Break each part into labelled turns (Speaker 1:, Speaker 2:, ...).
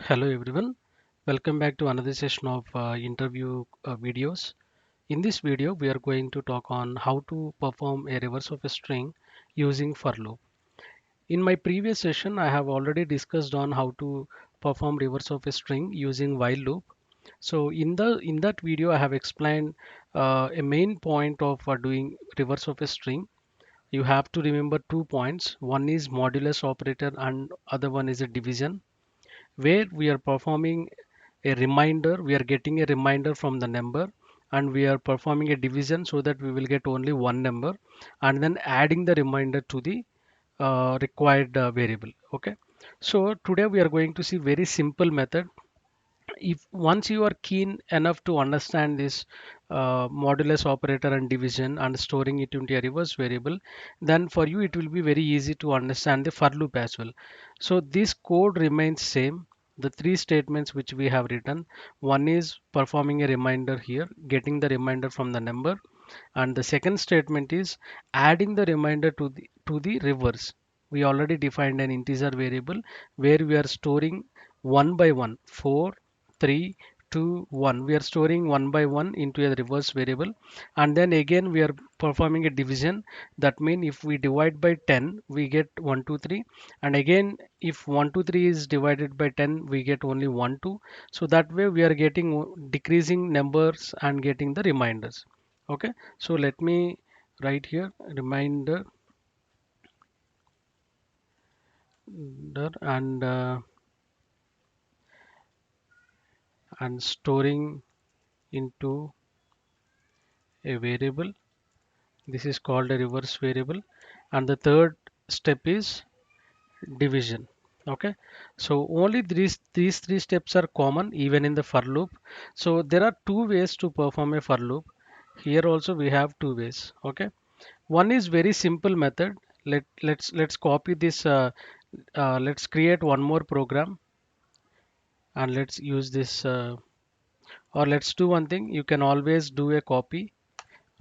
Speaker 1: Hello everyone, welcome back to another session of interview videos. In this video, we are going to talk on how to perform a reverse of a string using for loop. In my previous session, I have already discussed on how to perform reverse of a string using while loop. So in that video, I have explained a main point of doing reverse of a string. You have to remember 2 points. One is modulus operator and other one is a division where we are performing a reminder, we are getting a reminder from the number and we are performing a division so that we will get only one number and then adding the reminder to the required variable. Okay, so today we are going to see very simple method. If once you are keen enough to understand this modulus operator and division and storing it into a reverse variable, then for you it will be very easy to understand the for loop as well. So this code remains same. The three statements which we have written, one is performing a reminder here, getting the reminder from the number, and the second statement is adding the reminder to the reverse. We already defined an integer variable where we are storing one by one, 4, 3, 2, 1. We are storing one by one into a reverse variable, and then again we are performing a division. That means if we divide by 10 we get 1 2 3, and again if 1 2 3 is divided by 10 we get only 1 2. So that way we are getting decreasing numbers and getting the reminders. Okay, so let me write here reminder and storing into a variable. This is called a reverse variable, and the third step is division. Okay, so only these three steps are common even in the for loop. So there are two ways to perform a for loop. Here also we have two ways. Okay, one is very simple method. Let's copy this. Let's create one more program and let's use this. Or let's do one thing. You can always do a copy.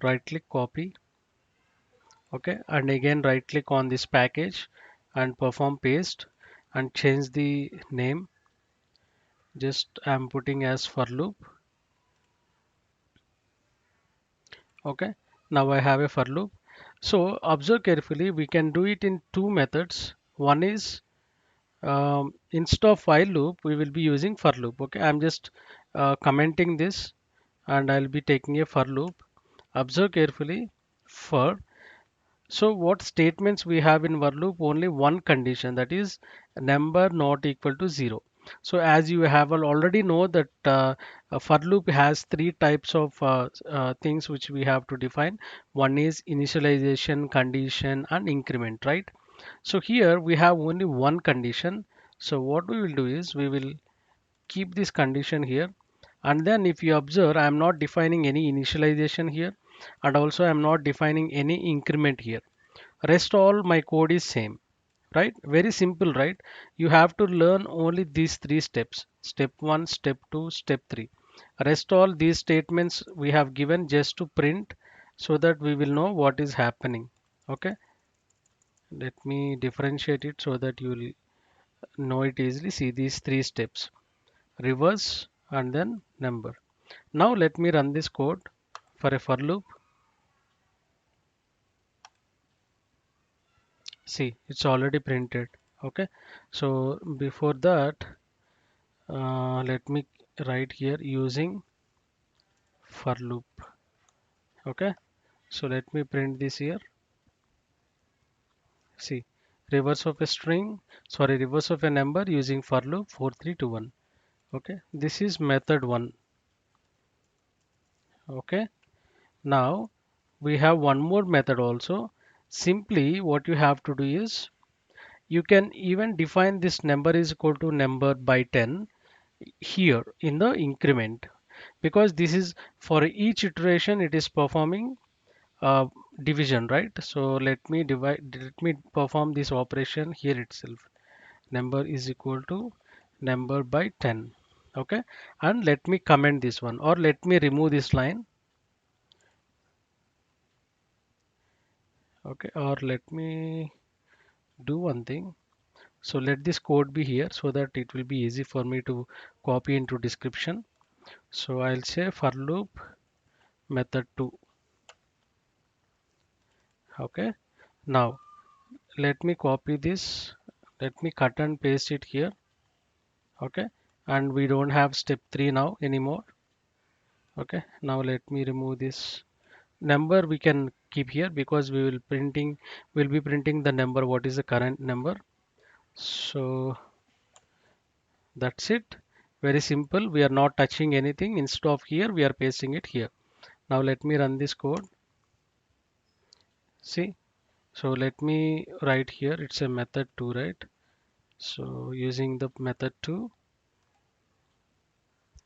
Speaker 1: Right click copy. Okay, and again right click on this package and perform paste and change the name. Just I'm putting as for loop. Okay, now I have a for loop. So observe carefully. We can do it in two methods. One is instead of while loop we will be using for loop. Okay, I'm just commenting this and I'll be taking a for loop. Observe carefully. For, so what statements we have in for loop? Only one condition, that is number not equal to 0. So as you have already know that a for loop has three types of things which we have to define. One is initialization, condition and increment, right? So here we have only one condition. So what we will do is we will keep this condition here, and then if you observe I am not defining any initialization here and also I am not defining any increment here. Rest all my code is same, right? Very simple, right? You have to learn only these three steps: step 1, step 2, step 3. Rest all these statements we have given just to print so that we will know what is happening. Okay, let me differentiate it so that you will know it easily. See these three steps: reverse and then number. Now let me run this code for a for loop. See, it's already printed. Okay, so before that, let me write here using for loop. Okay, so let me print this here. See, reverse of a string, sorry, reverse of a number using for loop 4321. Okay, this is method 1. Okay, now we have one more method also. Simply what you have to do is you can even define this number is equal to number by 10 here in the increment, because this is for each iteration it is performing division, right? So let me perform this operation here itself. Number is equal to number by 10. Okay, and let me comment this one, or let me remove this line. Okay, or let me do one thing. So let this code be here so that it will be easy for me to copy into description. So I'll say for loop method 2. Okay, now let me copy this, let me cut and paste it here. Okay, and we don't have step 3 now anymore. Okay, now let me remove this number. We can keep here because we'll be printing the number, what is the current number. So that's it, very simple. We are not touching anything. Instead of here, we are pasting it here. Now let me run this code. See, so let me write here, it's a method 2, right? So using the method 2,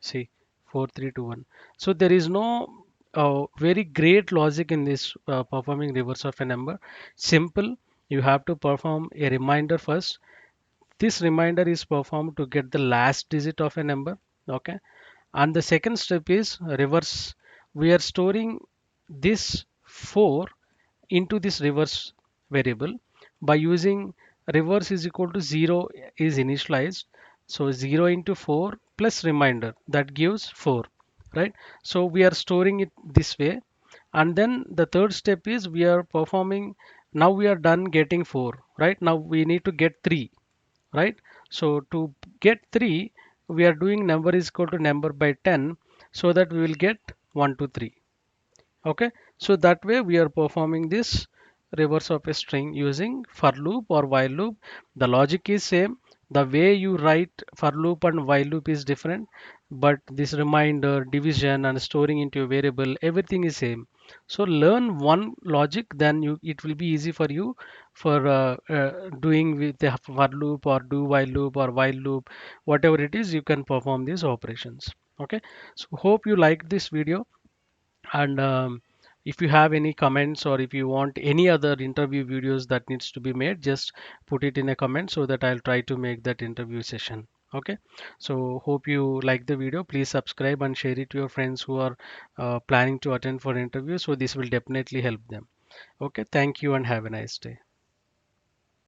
Speaker 1: see, 4321. So there is no very great logic in this performing reverse of a number. Simple, you have to perform a reminder first. This reminder is performed to get the last digit of a number. Okay, and the second step is reverse. We are storing this 4 into this reverse variable by using reverse is equal to 0 is initialized. So 0 into 4 plus reminder, that gives 4, right? So we are storing it this way. And then the third step is we are performing, now we are done getting 4, right? Now we need to get 3, right? So to get 3, we are doing number is equal to number by 10, so that we will get 1 2 3. Okay, so that way we are performing this reverse of a string using for loop or while loop. The logic is same, the way you write for loop and while loop is different, but this reminder, division and storing into a variable, everything is same. So learn one logic, then you it will be easy for you for doing with the for loop or do while loop or while loop, whatever it is, you can perform these operations. Okay, so hope you liked this video. And if you have any comments or if you want any other interview videos that needs to be made, just put it in a comment so that I'll try to make that interview session. Okay, so hope you like the video. Please subscribe and share it to your friends who are planning to attend for interview, so this will definitely help them. Okay, thank you and have a nice day.